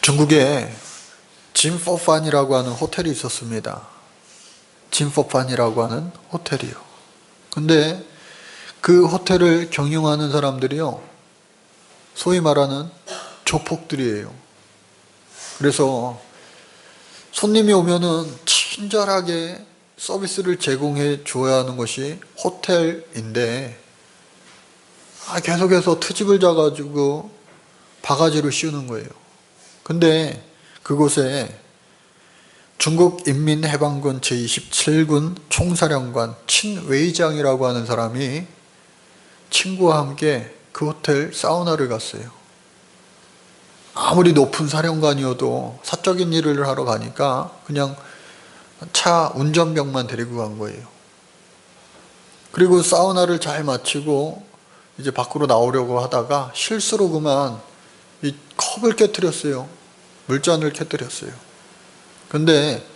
중국에 진포판이라고 하는 호텔이 있었습니다. 진포판이라고 하는 호텔이요. 근데 그 호텔을 경영하는 사람들이요, 소위 말하는 조폭들이에요. 그래서 손님이 오면은 친절하게 서비스를 제공해 줘야 하는 것이 호텔인데, 계속해서 트집을 잡아가지고 바가지로 씌우는 거예요. 근데 그곳에 중국인민해방군 제27군 총사령관 친웨이장이라고 하는 사람이 친구와 함께 그 호텔 사우나를 갔어요. 아무리 높은 사령관이어도 사적인 일을 하러 가니까 그냥 차 운전병만 데리고 간 거예요. 그리고 사우나를 잘 마치고 이제 밖으로 나오려고 하다가 실수로 그만 이 컵을 깨뜨렸어요. 물잔을 깨뜨렸어요. 근데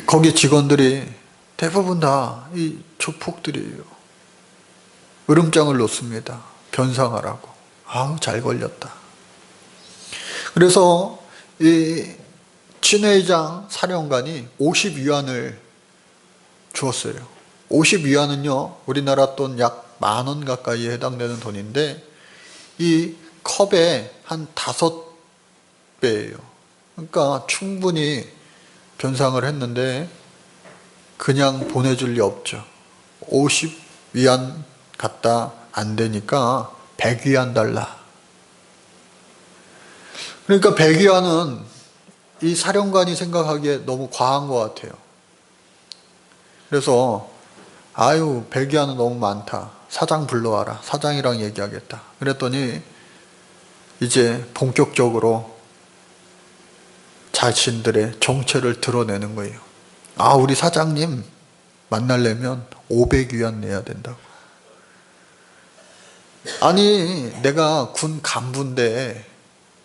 거기 직원들이 대부분 다 이 조폭들이에요. 으름장을 놓습니다. 변상하라고. 아우, 잘 걸렸다. 그래서 이 친회장 사령관이 50위안을 주었어요. 50위안은요, 우리나라 돈 약 10,000원 가까이에 해당되는 돈인데, 이 컵의 한 5배예요. 그러니까 충분히 변상을 했는데 그냥 보내줄 리 없죠. 50위안 갖다 안 되니까 100위안 달라. 그러니까 100위안은 이 사령관이 생각하기에 너무 과한 것 같아요. 그래서 100위안은 너무 많다. 사장 불러와라. 사장이랑 얘기하겠다. 그랬더니 이제 본격적으로 자신들의 정체를 드러내는 거예요. 우리 사장님 만나려면 500위안 내야 된다고. 아니, 내가 군 간부인데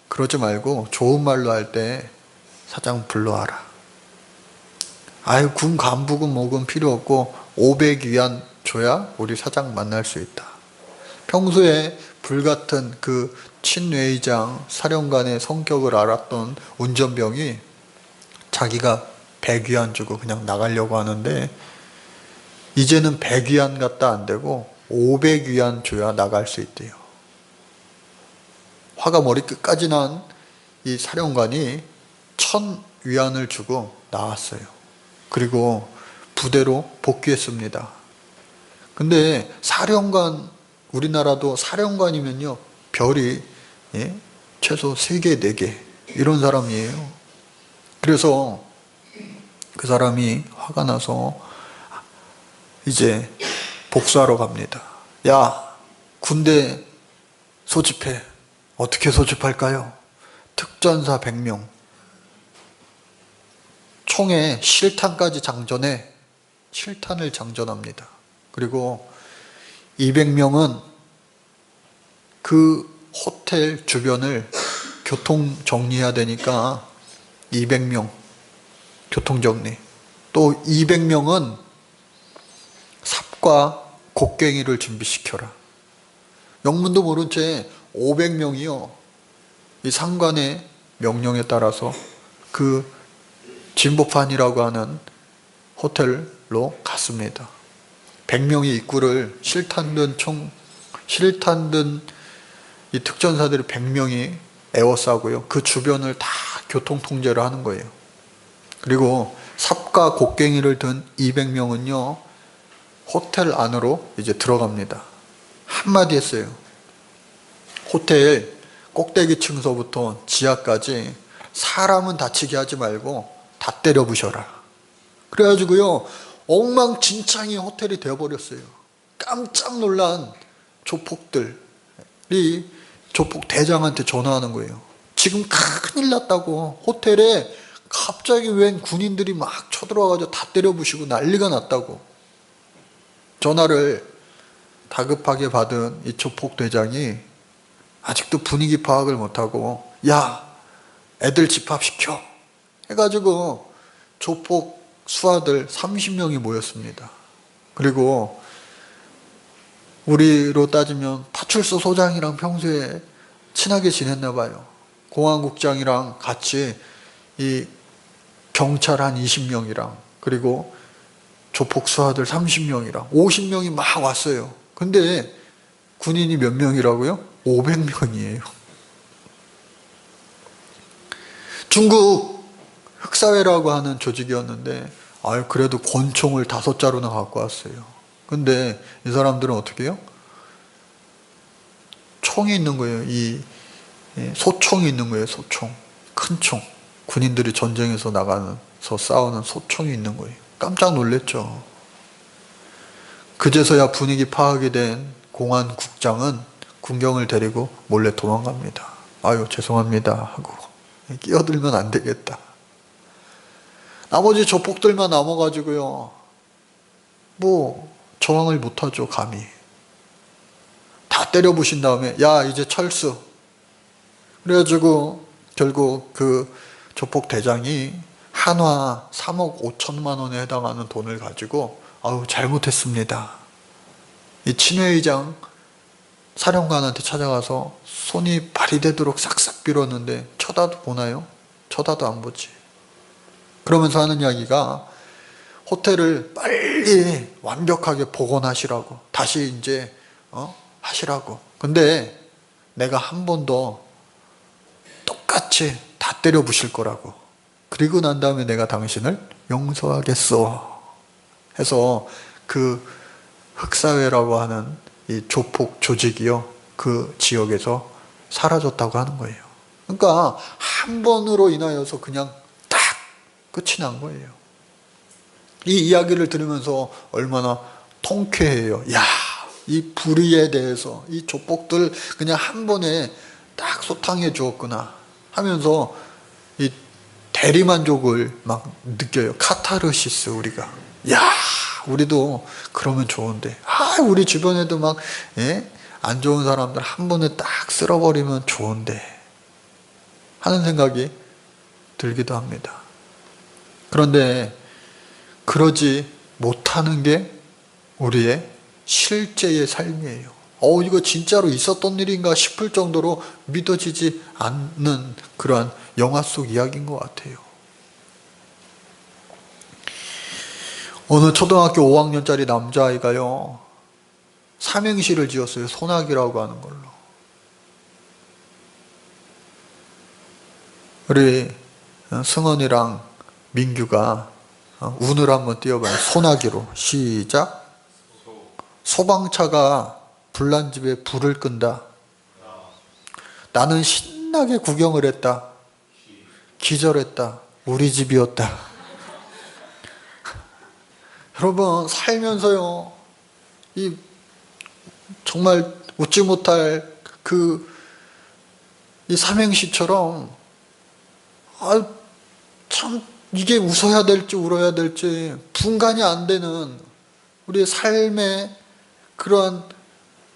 그러지 말고 좋은 말로 할 때 사장 불러와라. 군 간부금 뭐금 필요 없고 500위안 줘야 우리 사장 만날 수 있다. 평소에 불같은 그 친외의장 사령관의 성격을 알았던 운전병이 자기가 100위안 주고 그냥 나가려고 하는데, 이제는 100위안 갖다 안 되고 500위안 줘야 나갈 수 있대요. 화가 머리끝까지 난 이 사령관이 1,000위안을 주고 나왔어요. 그리고 부대로 복귀했습니다. 근데 사령관, 우리나라도 사령관이면요, 별이 최소 3개, 4개 이런 사람이에요. 그래서 그 사람이 화가 나서 이제 복수하러 갑니다. 야, 군대 소집해. 어떻게 소집할까요? 특전사 100명. 총에 실탄까지 장전해. 실탄을 장전합니다. 그리고 200명은 그 호텔 주변을 교통 정리해야 되니까 200명 교통 정리. 또 200명은 삽과 곡괭이를 준비시켜라. 영문도 모른 채 500명이요. 이 상관의 명령에 따라서 그 진보판이라고 하는 호텔로 갔습니다. 100명이 입구를 실탄 든 이 특전사들이 100명이 에워싸고요. 그 주변을 다 교통 통제를 하는 거예요. 그리고 삽과 곡괭이를 든 200명은요, 호텔 안으로 이제 들어갑니다. 한마디 했어요. 호텔 꼭대기 층서부터 지하까지 사람은 다치게 하지 말고 다 때려 부셔라. 그래가지고요, 엉망진창이 호텔이 되어버렸어요. 깜짝 놀란 조폭들이 조폭 대장한테 전화하는 거예요. 지금 큰일 났다고. 호텔에 갑자기 웬 군인들이 막 쳐들어와가지고 다 때려 부시고 난리가 났다고. 전화를 다급하게 받은 이 조폭 대장이 아직도 분위기 파악을 못하고, 야, 애들 집합시켜 해가지고 조폭 수하들 30명이 모였습니다. 그리고 우리로 따지면 파출소 소장이랑 평소에 친하게 지냈나 봐요. 공안국장이랑 같이 이 경찰 한 20명이랑 그리고 조폭 수하들 30명이랑 50명이 막 왔어요. 근데 군인이 몇 명이라고요? 500명이에요. 중국 흑사회라고 하는 조직이었는데 그래도 권총을 5자루나 갖고 왔어요. 근데 이 사람들은 어떻게 해요? 총이 있는 거예요. 소총이 있는 거예요. 소총. 큰 총. 군인들이 전쟁에서 나가서 싸우는 소총이 있는 거예요. 깜짝 놀랐죠. 그제서야 분위기 파악이 된 공안국장은 군경을 데리고 몰래 도망갑니다. 아유 죄송합니다 하고 끼어들면 안 되겠다. 나머지 조폭들만 남아가지고요. 뭐 저항을 못하죠. 감히. 다 때려부신 다음에 야 이제 철수. 그래가지고 결국 그 조폭 대장이 한화 3억 5천만 원에 해당하는 돈을 가지고 아유 잘못했습니다. 이 친회의장 사령관한테 찾아가서 손이 발이 되도록 싹싹 빌었는데 쳐다도 보나요? 쳐다도 안 보지. 그러면서 하는 이야기가 호텔을 빨리 완벽하게 복원하시라고 다시 이제 하시라고. 근데 내가 한 번 더 똑같이 다 때려 부실 거라고. 그리고 난 다음에 내가 당신을 용서하겠어 해서 그 흑사회라고 하는 이 조폭 조직이요 그 지역에서 사라졌다고 하는 거예요. 그러니까 한 번으로 인하여서 그냥 딱 끝이 난 거예요. 이 이야기를 들으면서 얼마나 통쾌해요. 야, 이 불의에 대해서 이 조폭들 그냥 한 번에 딱 소탕해 주었구나 하면서 이 대리만족을 막 느껴요. 카타르시스 우리가. 야, 우리도 그러면 좋은데. 우리 주변에도 막 안 좋은 사람들 한 번에 딱 쓸어버리면 좋은데 하는 생각이 들기도 합니다. 그런데 그러지 못하는 게 우리의 실제의 삶이에요. 이거 진짜로 있었던 일인가 싶을 정도로 믿어지지 않는 그러한 영화 속 이야기인 것 같아요. 어느 초등학교 5학년짜리 남자아이가요 삼행시를 지었어요. 소나기라고 하는 걸로. 우리 승원이랑 민규가 운을 한번 띄워봐요. 소나기로 시작. 소방차가 불난 집에 불을 끈다. 나는 신나게 구경을 했다. 기절했다. 우리 집이었다. 여러분 살면서요 정말 웃지 못할 이 삼행시처럼 참 이게 웃어야 될지 울어야 될지 분간이 안 되는 우리의 삶의 그러한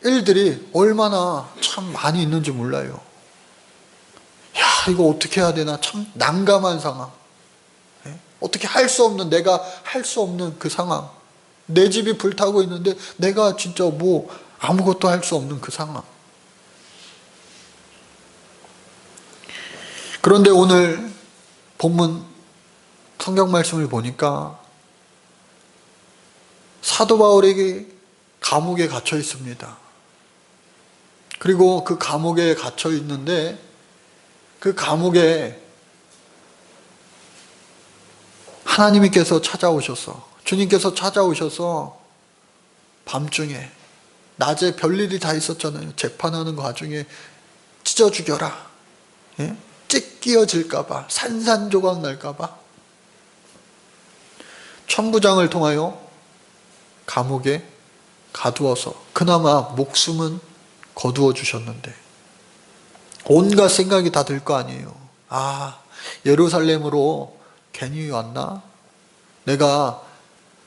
일들이 얼마나 참 많이 있는지 몰라요. 야, 이거 어떻게 해야 되나 참 난감한 상황. 어떻게 할 수 없는, 내가 할 수 없는 그 상황. 내 집이 불타고 있는데 내가 진짜 뭐 아무것도 할 수 없는 그 상황. 그런데 오늘 본문 성경 말씀을 보니까 사도 바울이 감옥에 갇혀 있습니다. 그리고 그 감옥에 갇혀 있는데 그 감옥에 하나님께서 찾아오셔서 주님께서 찾아오셔서 밤중에 낮에 별일이 다 있었잖아요. 재판하는 과정에 찢어 죽여라. 찢기어질까봐 산산조각 날까봐 천부장을 통하여 감옥에 가두어서 그나마 목숨은 거두어 주셨는데 온갖 생각이 다 들 거 아니에요. 예루살렘으로 괜히 왔나? 내가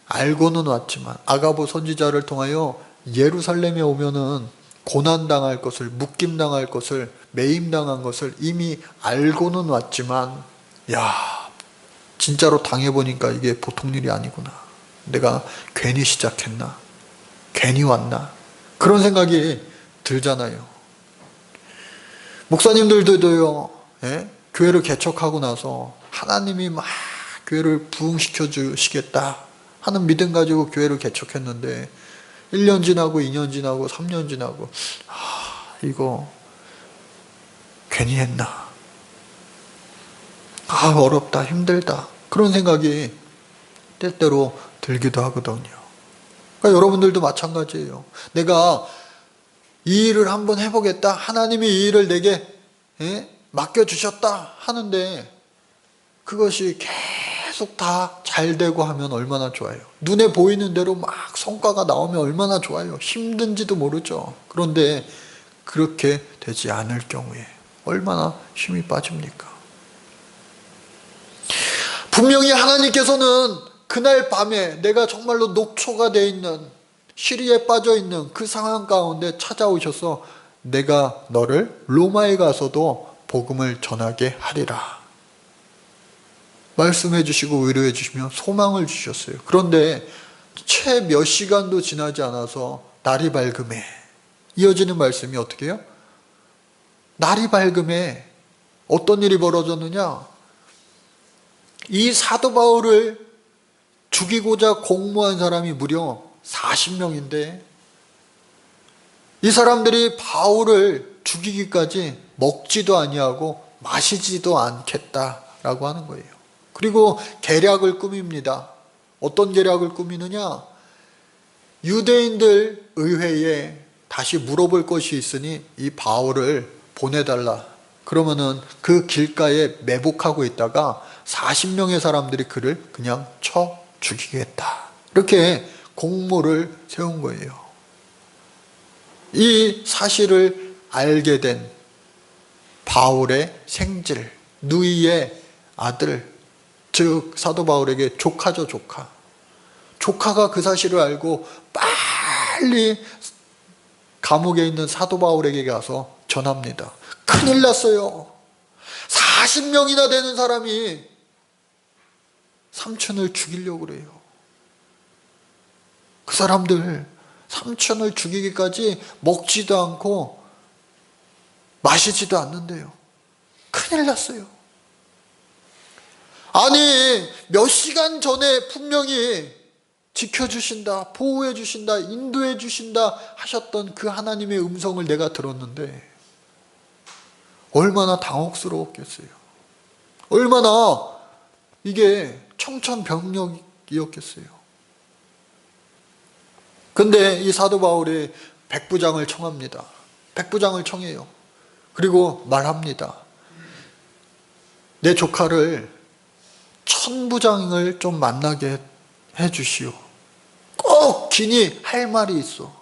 알고는 왔지만 아가보 선지자를 통하여 예루살렘에 오면은 고난당할 것을, 묶임당할 것을, 매임당한 것을 이미 알고는 왔지만 진짜로 당해보니까 이게 보통 일이 아니구나. 내가 괜히 시작했나? 괜히 왔나? 그런 생각이 들잖아요. 목사님들도요, 예? 교회를 개척하고 나서 하나님이 막 교회를 부흥시켜 주시겠다 하는 믿음 가지고 교회를 개척했는데 1년 지나고 2년 지나고 3년 지나고 이거 괜히 했나? 어렵다, 힘들다, 그런 생각이 때때로 들기도 하거든요. 그러니까 여러분들도 마찬가지예요. 내가 이 일을 한번 해보겠다, 하나님이 이 일을 내게 맡겨주셨다 하는데 그것이 계속 다 잘 되고 하면 얼마나 좋아요. 눈에 보이는 대로 막 성과가 나오면 얼마나 좋아요. 힘든지도 모르죠. 그런데 그렇게 되지 않을 경우에 얼마나 힘이 빠집니까? 분명히 하나님께서는 그날 밤에 내가 정말로 녹초가 되어 있는, 시리에 빠져 있는 그 상황 가운데 찾아오셔서 내가 너를 로마에 가서도 복음을 전하게 하리라 말씀해 주시고 위로해 주시며 소망을 주셨어요. 그런데 채 몇 시간도 지나지 않아서 날이 밝음에, 이어지는 말씀이 어떻게 해요? 날이 밝음에 어떤 일이 벌어졌느냐? 이 사도 바울을 죽이고자 공모한 사람이 무려 40명인데 이 사람들이 바울을 죽이기까지 먹지도 아니하고 마시지도 않겠다라고 하는 거예요. 그리고 계략을 꾸밉니다. 어떤 계략을 꾸미느냐? 유대인들 의회에 다시 물어볼 것이 있으니 이 바울을 보내달라. 그러면은 그 길가에 매복하고 있다가 40명의 사람들이 그를 그냥 쳐 죽이겠다. 이렇게 공모를 세운 거예요. 이 사실을 알게 된 바울의 생질, 누이의 아들, 즉 사도 바울에게 조카죠, 조카. 조카가 그 사실을 알고 빨리 감옥에 있는 사도 바울에게 가서 전합니다. 큰일 났어요. 40명이나 되는 사람이 삼촌을 죽이려고 그래요. 그 사람들 삼촌을 죽이기까지 먹지도 않고 마시지도 않는데요. 큰일 났어요. 아니, 몇 시간 전에 분명히 지켜주신다, 보호해주신다, 인도해주신다 하셨던 그 하나님의 음성을 내가 들었는데 얼마나 당혹스러웠겠어요. 얼마나 이게 청천벽력이었겠어요. 근데 이 사도 바울이 백부장을 청합니다. 백부장을 청해요. 그리고 말합니다. 내 조카를 천부장을 좀 만나게 해주시오. 꼭 기니 할 말이 있어.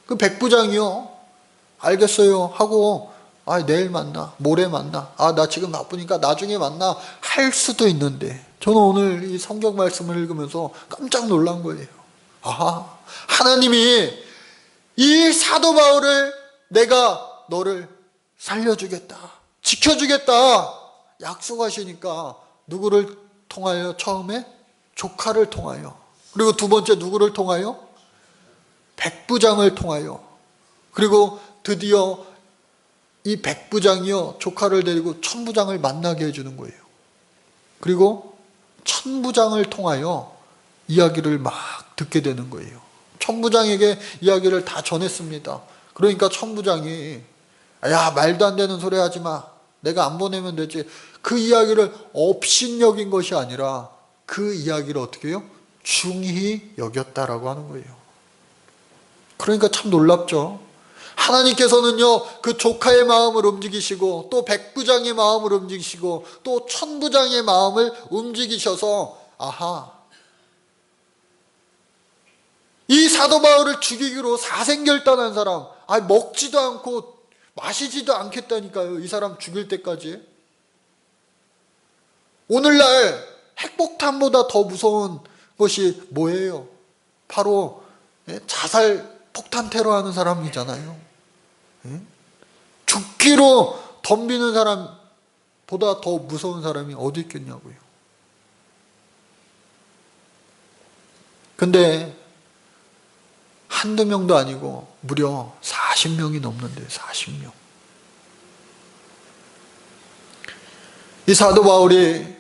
그 백부장이요, 알겠어요 하고 내일 만나, 모레 만나, 나 지금 바쁘니까 나중에 만나 할 수도 있는데, 저는 오늘 이 성경 말씀을 읽으면서 깜짝 놀란 거예요. 하나님이 이 사도 바울을 내가 너를 살려주겠다, 지켜주겠다 약속하시니까 누구를 통하여? 처음에 조카를 통하여, 그리고 두 번째 누구를 통하여? 백부장을 통하여, 그리고 드디어 이 백부장이요 조카를 데리고 천부장을 만나게 해주는 거예요. 그리고 천부장을 통하여 이야기를 막 듣게 되는 거예요. 천부장에게 이야기를 다 전했습니다. 그러니까 천부장이 야, 말도 안 되는 소리 하지 마, 내가 안 보내면 되지. 그 이야기를 업신여긴 것이 아니라 그 이야기를 어떻게 해요? 중히 여겼다라고 하는 거예요. 그러니까 참 놀랍죠. 하나님께서는요 그 조카의 마음을 움직이시고 또 백부장의 마음을 움직이시고 또 천부장의 마음을 움직이셔서 이 사도 바울을 죽이기로 사생결단한 사람, 먹지도 않고 마시지도 않겠다니까요. 이 사람 죽일 때까지. 오늘날 핵폭탄보다 더 무서운 것이 뭐예요? 바로 자살 폭탄 테러하는 사람이잖아요. 죽기로 덤비는 사람보다 더 무서운 사람이 어디 있겠냐고요. 근데 한두 명도 아니고 무려 40명이 넘는데, 40명. 이 사도 바울이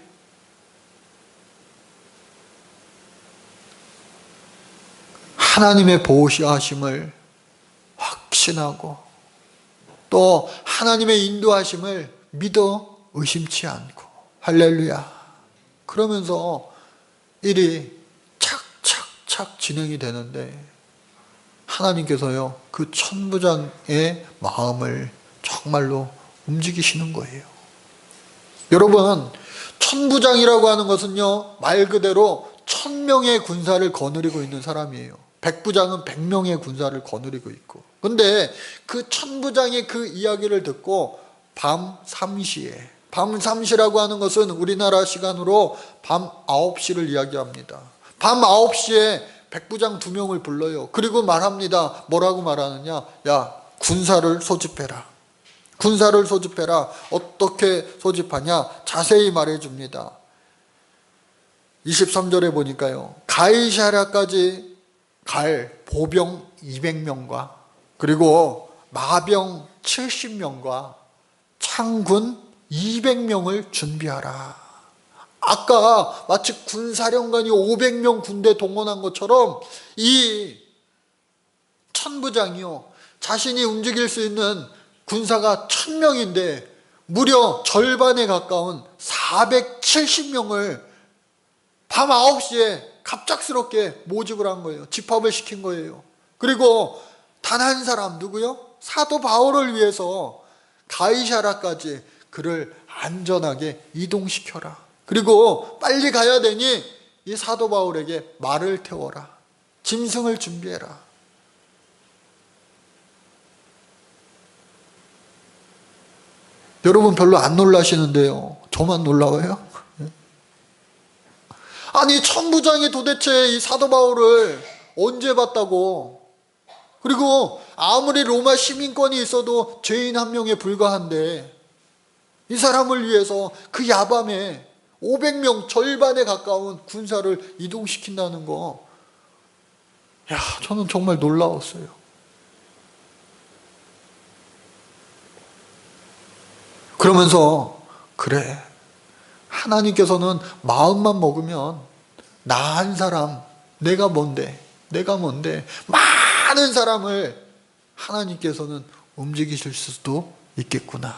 하나님의 보호하심을 확신하고 또 하나님의 인도하심을 믿어 의심치 않고, 할렐루야, 그러면서 일이 착착착 진행이 되는데 하나님께서요 그 천부장의 마음을 정말로 움직이시는 거예요. 여러분, 천부장이라고 하는 것은요 말 그대로 1000명의 군사를 거느리고 있는 사람이에요. 백부장은 100명의 군사를 거느리고 있고, 근데 그 천부장의 그 이야기를 듣고 밤 3시에, 밤 3시라고 하는 것은 우리나라 시간으로 밤 9시를 이야기합니다. 밤 9시에 백부장 2명을 불러요. 그리고 말합니다. 뭐라고 말하느냐? 야, 군사를 소집해라. 군사를 소집해라. 어떻게 소집하냐? 자세히 말해줍니다. 23절에 보니까요, 가이사랴까지 갈 보병 200명과 그리고 마병 70명과 창군 200명을 준비하라. 아까 마치 군사령관이 500명 군대 동원한 것처럼 이 천부장이요 자신이 움직일 수 있는 군사가 1000명인데 무려 절반에 가까운 470명을 밤 9시에 갑작스럽게 모집을 한 거예요. 집합을 시킨 거예요. 그리고 단 한 사람, 누구요? 사도 바울을 위해서 가이사랴까지 그를 안전하게 이동시켜라. 그리고 빨리 가야 되니 이 사도 바울에게 말을 태워라. 짐승을 준비해라. 여러분 별로 안 놀라시는데요, 저만 놀라워요? 아니, 천부장이 도대체 이 사도 바울을 언제 봤다고? 그리고 아무리 로마 시민권이 있어도 죄인 한 명에 불과한데 이 사람을 위해서 그 야밤에 500명, 절반에 가까운 군사를 이동시킨다는 거, 야, 저는 정말 놀라웠어요. 그러면서 그래, 하나님께서는 마음만 먹으면 나 한 사람, 내가 뭔데 많은 사람을 하나님께서는 움직이실 수도 있겠구나.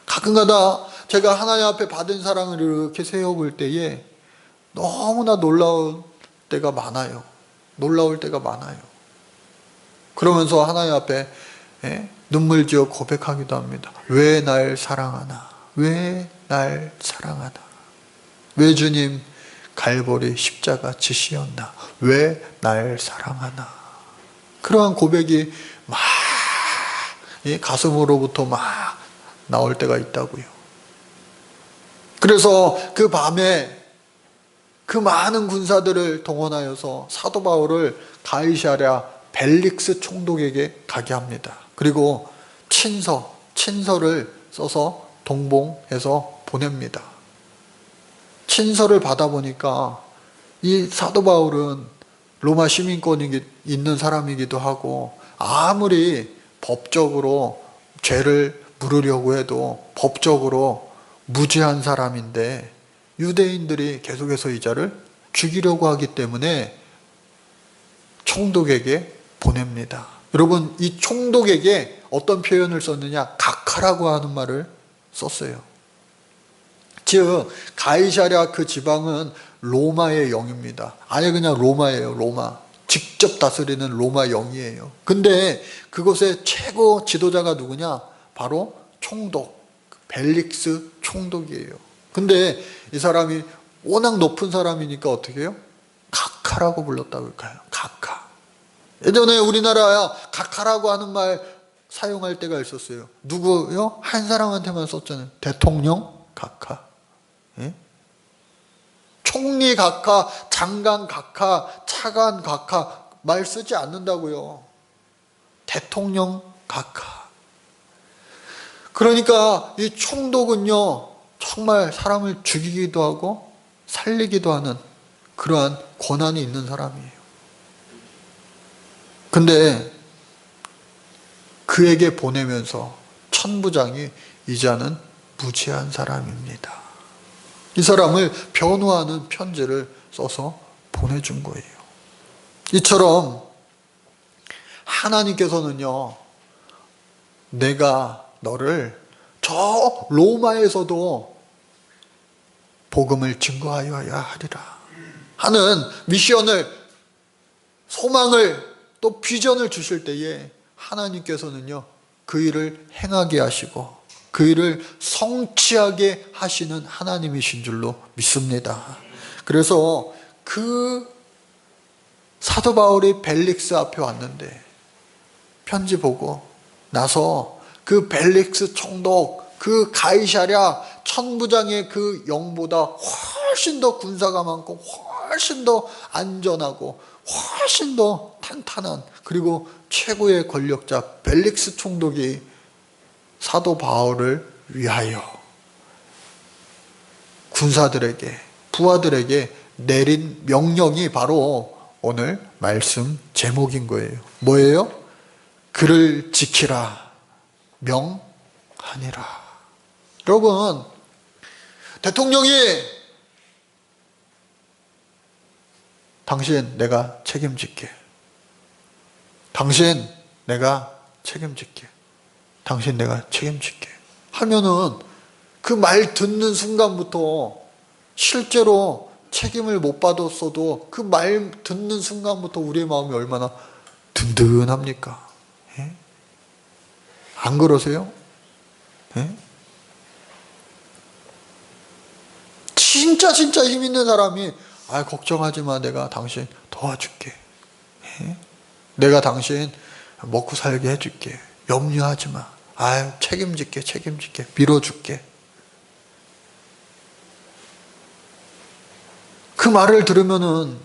가끔가다 제가 하나님 앞에 받은 사랑을 이렇게 세어볼 때에 너무나 놀라울 때가 많아요. 그러면서 하나님 앞에 눈물 지어 고백하기도 합니다. 왜 날 사랑하나? 왜 날 사랑하나? 왜 주님 갈보리 십자가 지시었나? 왜 날 사랑하나? 그러한 고백이 막 가슴으로부터 막 나올 때가 있다고요. 그래서 그 밤에 그 많은 군사들을 동원하여서 사도 바울을 가이사랴 벨릭스 총독에게 가게 합니다. 그리고 친서를 써서 동봉해서 보냅니다. 친서를 받아보니까 이 사도 바울은 로마 시민권이 있는 사람이기도 하고 아무리 법적으로 죄를 물으려고 해도 법적으로 무죄한 사람인데 유대인들이 계속해서 이 자를 죽이려고 하기 때문에 총독에게 보냅니다. 여러분, 이 총독에게 어떤 표현을 썼느냐? 각하라고 하는 말을 썼어요. 즉 가이사랴 그 지방은 로마의 영입니다. 아예 그냥 로마예요. 로마. 직접 다스리는 로마 영이에요. 근데 그곳의 최고 지도자가 누구냐? 바로 총독, 벨릭스 총독이에요. 근데 이 사람이 워낙 높은 사람이니까 어떻게 해요? 각하라고 불렀다고 할까요? 각하. 예전에 우리나라야 각하라고 하는 말 사용할 때가 있었어요. 누구요? 한 사람한테만 썼잖아요. 대통령 각하. 예? 총리 각하, 장관 각하, 차관 각하 말 쓰지 않는다고요. 대통령 각하. 그러니까 이 총독은요 정말 사람을 죽이기도 하고 살리기도 하는 그러한 권한이 있는 사람이에요. 근데 그에게 보내면서 천부장이 이자는 무지한 사람입니다. 이 사람을 변호하는 편지를 써서 보내준 거예요. 이처럼 하나님께서는요, 내가 너를 저 로마에서도 복음을 증거하여야 하리라 하는 미션을, 소망을, 또 비전을 주실 때에 하나님께서는요, 그 일을 행하게 하시고 그 일을 성취하게 하시는 하나님이신 줄로 믿습니다. 그래서 그 사도 바울이 벨릭스 앞에 왔는데 편지 보고 나서 그 벨릭스 총독, 그 가이사랴 천부장의 그 영보다 훨씬 더 군사가 많고 훨씬 더 안전하고 훨씬 더 탄탄한, 그리고 최고의 권력자 벨릭스 총독이 사도 바울을 위하여 군사들에게, 부하들에게 내린 명령이 바로 오늘 말씀 제목인 거예요. 뭐예요? 그를 지키라 명하니라. 여러분, 대통령이 당신 내가 책임질게, 당신 내가 책임질게, 당신 내가 책임질게 하면은 그 말 듣는 순간부터, 실제로 책임을 못 받았어도 그 말 듣는 순간부터 우리의 마음이 얼마나 든든합니까? 예? 안 그러세요? 예? 진짜 힘 있는 사람이 걱정하지 마, 내가 당신 도와줄게, 예? 내가 당신 먹고 살게 해줄게, 염려하지 마, 책임질게 밀어줄게. 그 말을 들으면은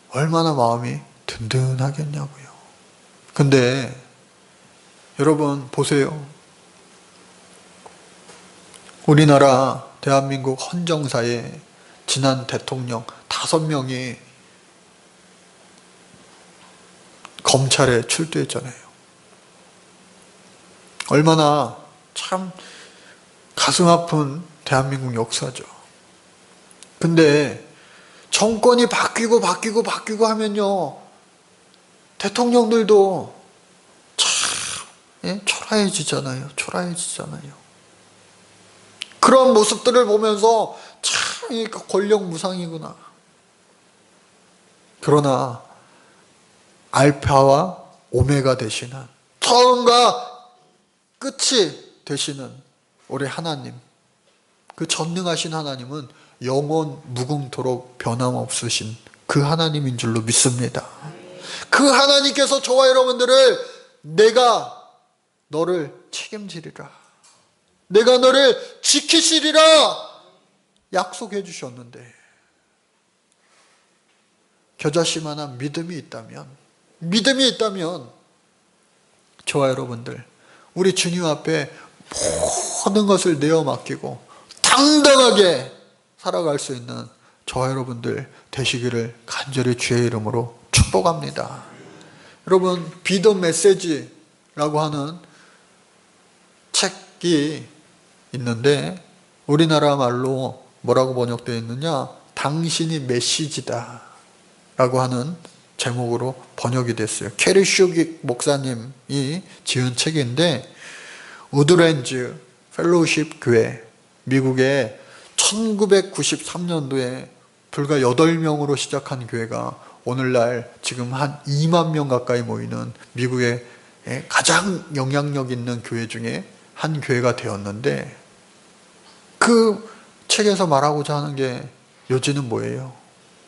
얼마나 마음이 든든하겠냐고요. 근데 여러분 보세요. 우리나라 대한민국 헌정사에 지난 대통령 5명이 검찰에 출두했잖아요. 얼마나 참 가슴 아픈 대한민국 역사죠. 근데 정권이 바뀌고 하면요, 대통령들도 참 초라해지잖아요. 그런 모습들을 보면서 참 권력 무상이구나. 그러나 알파와 오메가 되시는, 처음과 끝이 되시는 우리 하나님, 그 전능하신 하나님은 영원 무궁토록 변함없으신 그 하나님인 줄로 믿습니다. 그 하나님께서 저와 여러분들을 내가 너를 책임지리라, 내가 너를 지키시리라 약속해 주셨는데, 겨자씨만한 믿음이 있다면 저와 여러분들, 우리 주님 앞에 모든 것을 내어 맡기고 당당하게 살아갈 수 있는 저와 여러분들 되시기를 간절히 주의 이름으로 축복합니다. 여러분, Be the Message라고 하는 책이 있는데 우리나라 말로 뭐라고 번역되어 있느냐, 당신이 메시지다 라고 하는 제목으로 번역이 됐어요. 캐리 슈기 목사님이 지은 책인데, 우드랜즈 펠로우십 교회, 미국의 1993년도에 불과 8명으로 시작한 교회가 오늘날 지금 한 2만 명 가까이 모이는 미국의 가장 영향력 있는 교회 중에 한 교회가 되었는데, 그 책에서 말하고자 하는 게 요지는 뭐예요?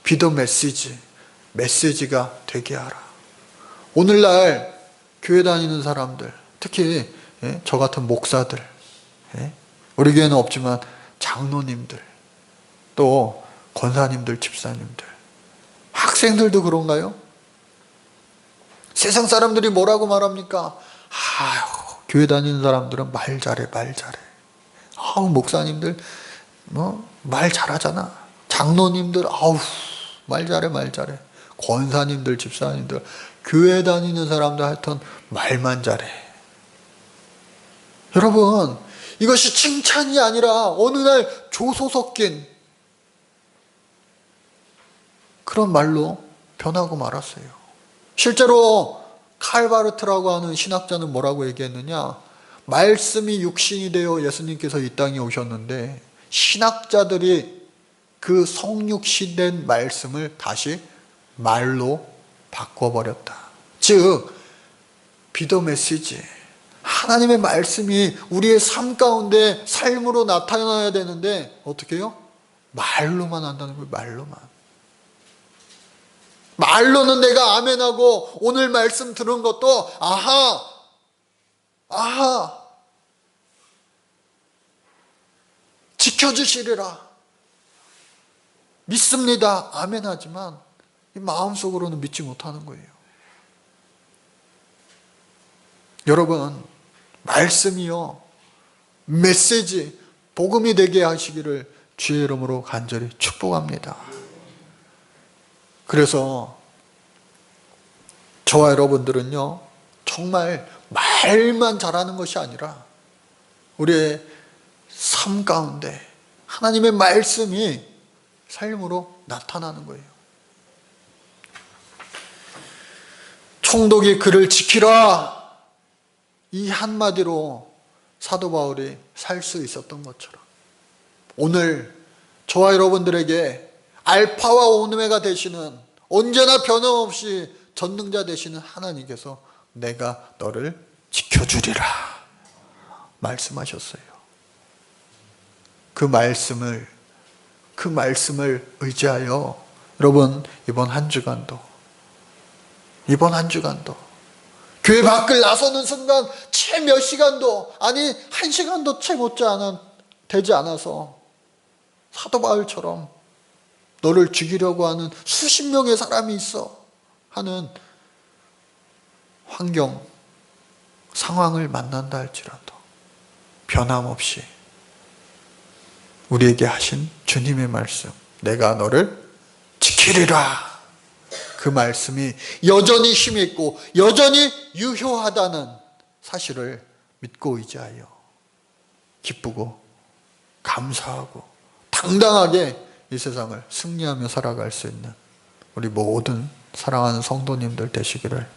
Be the message, 메시지가 되게 하라. 오늘날 교회 다니는 사람들, 특히 저 같은 목사들, 우리 교회는 없지만 장로님들, 또 권사님들, 집사님들, 학생들도 그런가요? 세상 사람들이 뭐라고 말합니까? 교회 다니는 사람들은 말 잘해. 목사님들 말 잘하잖아. 장로님들 말 잘해. 권사님들, 집사님들, 교회 다니는 사람들 하여튼 말만 잘해. 여러분, 이것이 칭찬이 아니라 어느 날 조소 섞인 그런 말로 변하고 말았어요. 실제로 칼바르트라고 하는 신학자는 뭐라고 얘기했느냐? 말씀이 육신이 되어 예수님께서 이 땅에 오셨는데 신학자들이 그 성육신된 말씀을 다시 말로 바꿔버렸다. 즉 비더 메시지, 하나님의 말씀이 우리의 삶 가운데 삶으로 나타나야 되는데 어떻게 해요? 말로만 한다는 거예요. 말로는 내가 아멘하고 오늘 말씀 들은 것도 아하 지켜주시리라 믿습니다 아멘하지만 이 마음속으로는 믿지 못하는 거예요. 여러분, 말씀이요 메시지 복음이 되게 하시기를 주의 이름으로 간절히 축복합니다. 그래서 저와 여러분들은요 정말 말만 잘하는 것이 아니라 우리의 삶 가운데 하나님의 말씀이 삶으로 나타나는 거예요. 총독이 그를 지키라, 이 한마디로 사도 바울이 살 수 있었던 것처럼 오늘 저와 여러분들에게 알파와 오메가 되시는, 언제나 변함없이 전능자 되시는 하나님께서 내가 너를 지켜주리라 말씀하셨어요. 그 말씀을 의지하여 여러분 이번 한 주간도 교회 밖을 나서는 순간 채 몇 시간도, 아니 한 시간도 채 되지 않아서 사도 바울처럼 너를 죽이려고 하는 수십 명의 사람이 있어 하는 환경, 상황을 만난다 할지라도 변함없이 우리에게 하신 주님의 말씀, 내가 너를 지키리라, 그 말씀이 여전히 힘있고 여전히 유효하다는 사실을 믿고 의지하여 기쁘고 감사하고 당당하게 이 세상을 승리하며 살아갈 수 있는 우리 모든 사랑하는 성도님들 되시기를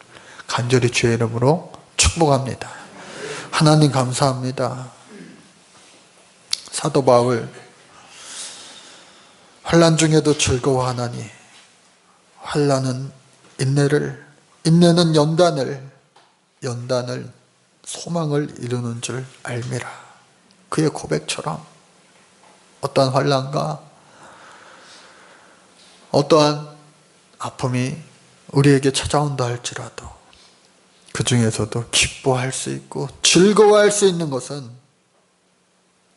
간절히 주의 이름으로 축복합니다. 하나님 감사합니다. 사도 바울 환난 중에도 즐거워하나니 환난은 인내는 연단을 소망을 이루는 줄 알미라. 그의 고백처럼 어떠한 환난과 어떠한 아픔이 우리에게 찾아온다 할지라도 그 중에서도 기뻐할 수 있고 즐거워할 수 있는 것은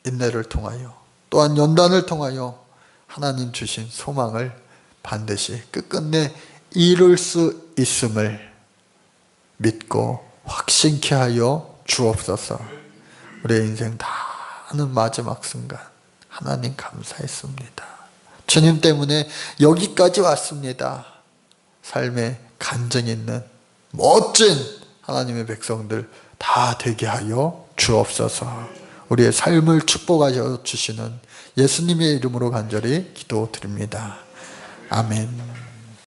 인내를 통하여 또한 연단을 통하여 하나님 주신 소망을 반드시 끝끝내 이룰 수 있음을 믿고 확신케 하여 주옵소서. 우리의 인생 다 하는 마지막 순간 하나님 감사했습니다. 주님 때문에 여기까지 왔습니다. 삶에 간증 있는 멋진 하나님의 백성들 다 되게 하여 주옵소서. 우리의 삶을 축복하여 주시는 예수님의 이름으로 간절히 기도드립니다. 아멘.